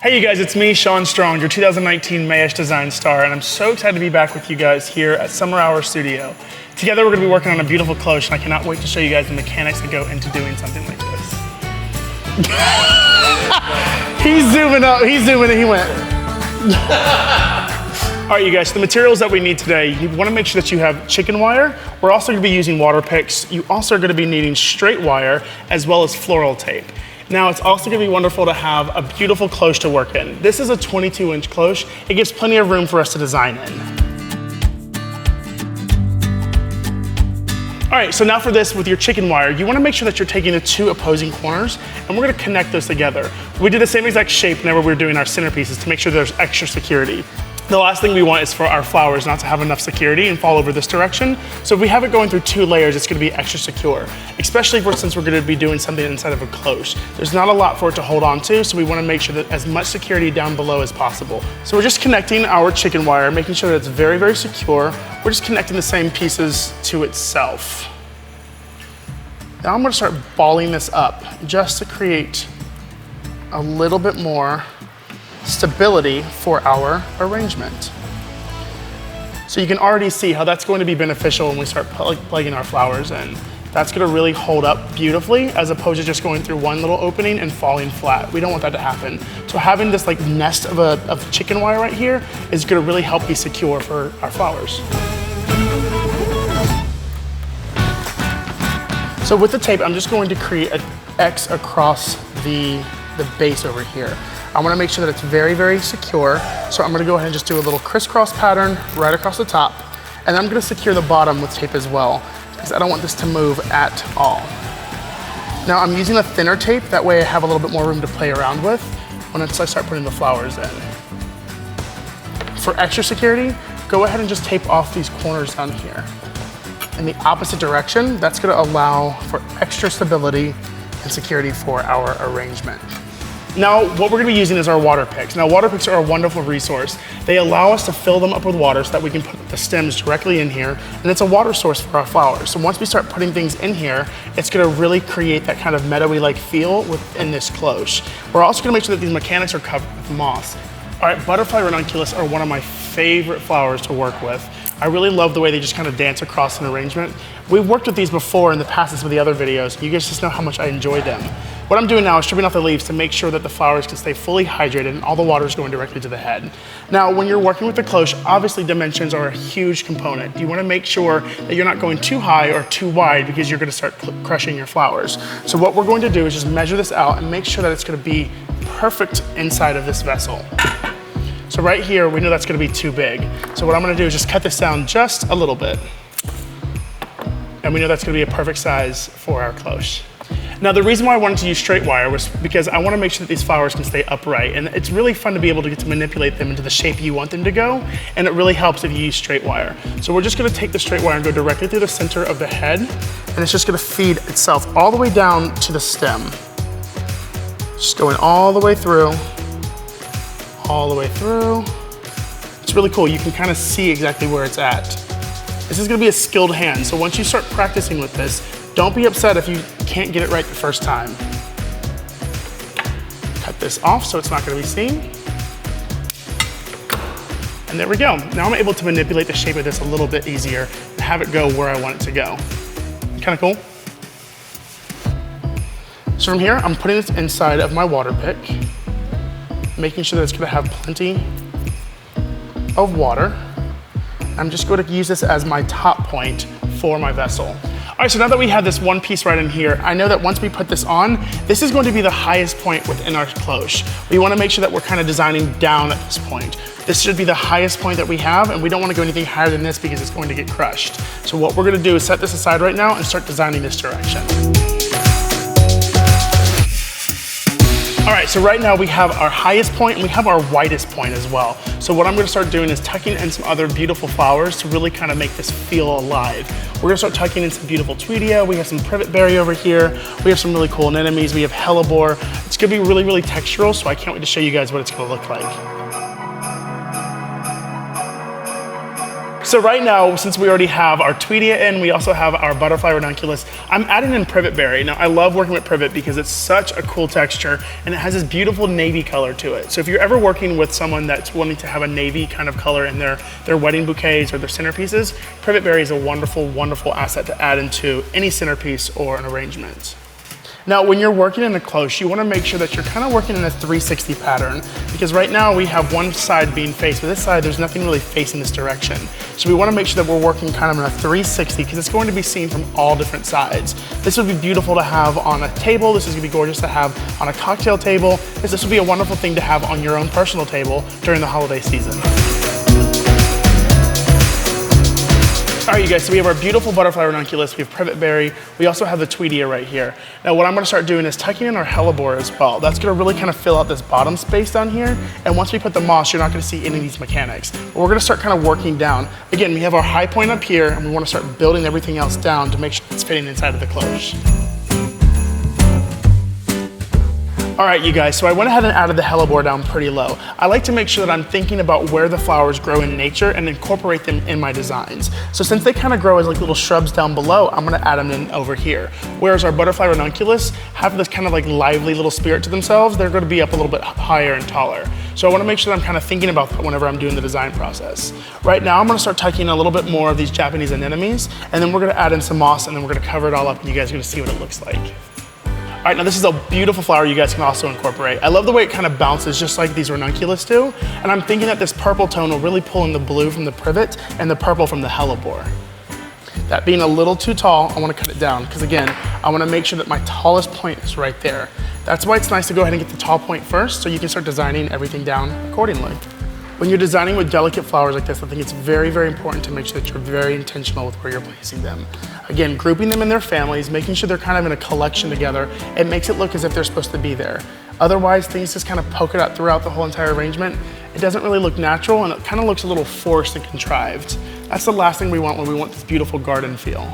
Hey you guys, it's me, Sean Strong, your 2019 Mayesh Design Star, and I'm so excited to be back with you guys here at Summer Hour Studio. Together we're going to be working on a beautiful cloche, and I cannot wait to show you guys the mechanics that go into doing something like this. He's zooming up, he's zooming in, he went. All right, you guys, the materials that we need today, you want to make sure that you have chicken wire. We're also going to be using water picks. You also are going to be needing straight wire as well as floral tape. Now, it's also going to be wonderful to have a beautiful cloche to work in. This is a 22-inch cloche. It gives plenty of room for us to design in. All right, so now for this, with your chicken wire, you want to make sure that you're taking the two opposing corners, and we're going to connect those together. We did the same exact shape whenever we were doing our centerpieces to make sure there's extra security. The last thing we want is for our flowers not to have enough security and fall over this direction. So if we have it going through two layers, it's going to be extra secure, especially since we're going to be doing something inside of a cloche. There's not a lot for it to hold on to, so we want to make sure that as much security down below as possible. So we're just connecting our chicken wire, making sure that it's very, very secure. We're just connecting the same pieces to itself. Now I'm going to start balling this up just to create a little bit more stability for our arrangement. So you can already see how that's going to be beneficial when we start plugging our flowers in. That's going to really hold up beautifully as opposed to just going through one little opening and falling flat. We don't want that to happen. So having this like nest of chicken wire right here is going to really help be secure for our flowers. So with the tape, I'm just going to create an X across the base over here. I want to make sure that it's very, very secure. So I'm going to go ahead and just do a little crisscross pattern right across the top. And I'm going to secure the bottom with tape as well, because I don't want this to move at all. Now I'm using a thinner tape. That way I have a little bit more room to play around with when I start putting the flowers in. For extra security, go ahead and just tape off these corners down here. In the opposite direction, that's going to allow for extra stability and security for our arrangement. Now, what we're going to be using is our water picks. Now, water picks are a wonderful resource. They allow us to fill them up with water so that we can put the stems directly in here, and it's a water source for our flowers. So once we start putting things in here, it's going to really create that kind of meadowy-like feel within this cloche. We're also going to make sure that these mechanics are covered with moss. All right, butterfly ranunculus are one of my favorite flowers to work with. I really love the way they just kind of dance across an arrangement. We've worked with these before in the past in some of the other videos. You guys just know how much I enjoy them. What I'm doing now is stripping off the leaves to make sure that the flowers can stay fully hydrated and all the water is going directly to the head. Now, when you're working with the cloche, obviously dimensions are a huge component. You want to make sure that you're not going too high or too wide because you're going to start crushing your flowers. So what we're going to do is just measure this out and make sure that it's going to be perfect inside of this vessel. So right here, we know that's going to be too big. So what I'm going to do is just cut this down just a little bit. And we know that's going to be a perfect size for our cloche. Now, the reason why I wanted to use straight wire was because I want to make sure that these flowers can stay upright. And it's really fun to be able to get to manipulate them into the shape you want them to go. And it really helps if you use straight wire. So we're just going to take the straight wire and go directly through the center of the head. And it's just going to feed itself all the way down to the stem. Just going all the way through. All the way through. It's really cool. You can kind of see exactly where it's at. This is going to be a skilled hand. So once you start practicing with this, don't be upset if you can't get it right the first time. Cut this off so it's not going to be seen. And there we go. Now I'm able to manipulate the shape of this a little bit easier and have it go where I want it to go. Kind of cool. So from here, I'm putting this inside of my water pick, making sure that it's going to have plenty of water. I'm just going to use this as my top point for my vessel. All right, so now that we have this one piece right in here, I know that once we put this on, this is going to be the highest point within our cloche. We want to make sure that we're kind of designing down at this point. This should be the highest point that we have, and we don't want to go anything higher than this because it's going to get crushed. So what we're going to do is set this aside right now and start designing this direction. All right, so right now we have our highest point and we have our widest point as well. So what I'm going to start doing is tucking in some other beautiful flowers to really kind of make this feel alive. We're going to start tucking in some beautiful Tweedia. We have some PRIVET berry over here. We have some really cool Anemones. We have Helleborus. It's going to be really, really textural, so I can't wait to show you guys what it's going to look like. So So right now, since we already have our Tweedia in, we also have our butterfly ranunculus, I'm adding in privet berry. Now I love working with privet because it's such a cool texture and it has this beautiful navy color to it. So if you're ever working with someone that's wanting to have a navy kind of color in their wedding bouquets or their centerpieces, privet berry is a wonderful, wonderful asset to add into any centerpiece or an arrangement. Now, when you're working in a cloche, you want to make sure that you're kind of working in a 360 pattern, because right now we have one side being faced, but this side there's nothing really facing this direction. So we want to make sure that we're working kind of in a 360 because it's going to be seen from all different sides. This would be beautiful to have on a table. This is going to be gorgeous to have on a cocktail table. This would be a wonderful thing to have on your own personal table during the holiday season. All right, you guys, so we have our beautiful butterfly ranunculus, we have privet berry, we also have the Tweedia right here. Now what I'm gonna start doing is tucking in our Helleborus as well. That's gonna really kind of fill out this bottom space down here, and once we put the moss, you're not gonna see any of these mechanics. But we're gonna start kind of working down. Again, we have our high point up here, and we wanna start building everything else down to make sure it's fitting inside of the cloche. All right, you guys, so I went ahead and added the Helleborus down pretty low. I like to make sure that I'm thinking about where the flowers grow in nature and incorporate them in my designs. So since they kind of grow as like little shrubs down below, I'm gonna add them in over here. Whereas our butterfly ranunculus have this kind of like lively little spirit to themselves, they're gonna be up a little bit higher and taller. So I wanna make sure that I'm kind of thinking about that whenever I'm doing the design process. Right now, I'm gonna start tucking a little bit more of these Japanese anemones, and then we're gonna add in some moss, and then we're gonna cover it all up, and you guys are gonna see what it looks like. All right, now this is a beautiful flower you guys can also incorporate. I love the way it kind of bounces just like these ranunculus do, and I'm thinking that this purple tone will really pull in the blue from the privet and the purple from the Helleborus. That being a little too tall, I wanna cut it down, because again, I wanna make sure that my tallest point is right there. That's why it's nice to go ahead and get the tall point first, so you can start designing everything down accordingly. When you're designing with delicate flowers like this, I think it's very, very important to make sure that you're very intentional with where you're placing them. Again, grouping them in their families, making sure they're kind of in a collection together, it makes it look as if they're supposed to be there. Otherwise, things just kind of poke it out throughout the whole entire arrangement. It doesn't really look natural, and it kind of looks a little forced and contrived. That's the last thing we want when we want this beautiful garden feel.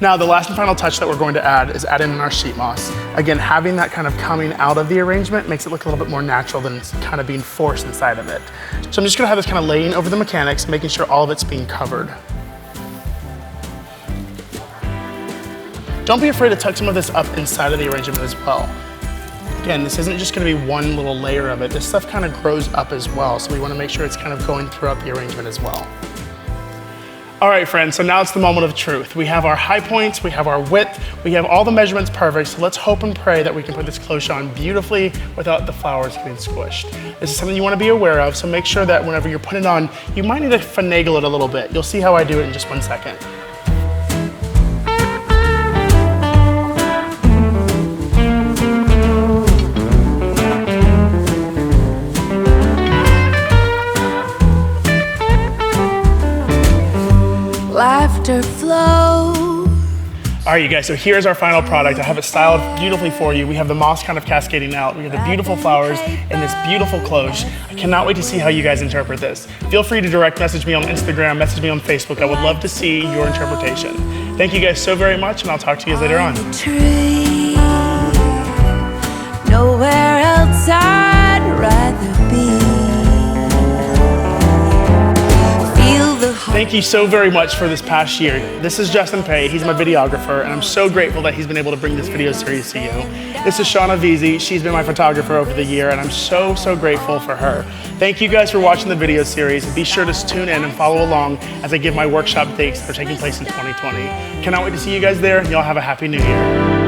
Now, the last and final touch that we're going to add is adding in our sheet moss. Again, having that kind of coming out of the arrangement makes it look a little bit more natural than it's kind of being forced inside of it. So I'm just gonna have this kind of laying over the mechanics, making sure all of it's being covered. Don't be afraid to tuck some of this up inside of the arrangement as well. Again, this isn't just gonna be one little layer of it. This stuff kind of grows up as well, so we wanna make sure it's kind of going throughout the arrangement as well. All right, friends, so now it's the moment of truth. We have our high points, we have our width, we have all the measurements perfect, so let's hope and pray that we can put this cloche on beautifully without the flowers getting squished. This is something you wanna be aware of, so make sure that whenever you're putting it on, you might need to finagle it a little bit. You'll see how I do it in just 1 second. Laughter flow. All right, you guys, so here's our final product. I have it styled beautifully for you. We have the moss kind of cascading out. We have the beautiful flowers and this beautiful cloche. I cannot wait to see how you guys interpret this. Feel free to direct message me on Instagram, message me on Facebook. I would love to see your interpretation. Thank you guys so very much, and I'll talk to you guys later on. Tree, nowhere else I'd rather be. Thank you so very much for this past year. This is Justin Peay, he's my videographer, and I'm so grateful that he's been able to bring this video series to you. This is Shauna Veasey, she's been my photographer over the year, and I'm so, so grateful for her. Thank you guys for watching the video series. Be sure to tune in and follow along as I give my workshop dates that are taking place in 2020. Cannot wait to see you guys there, and y'all have a happy new year.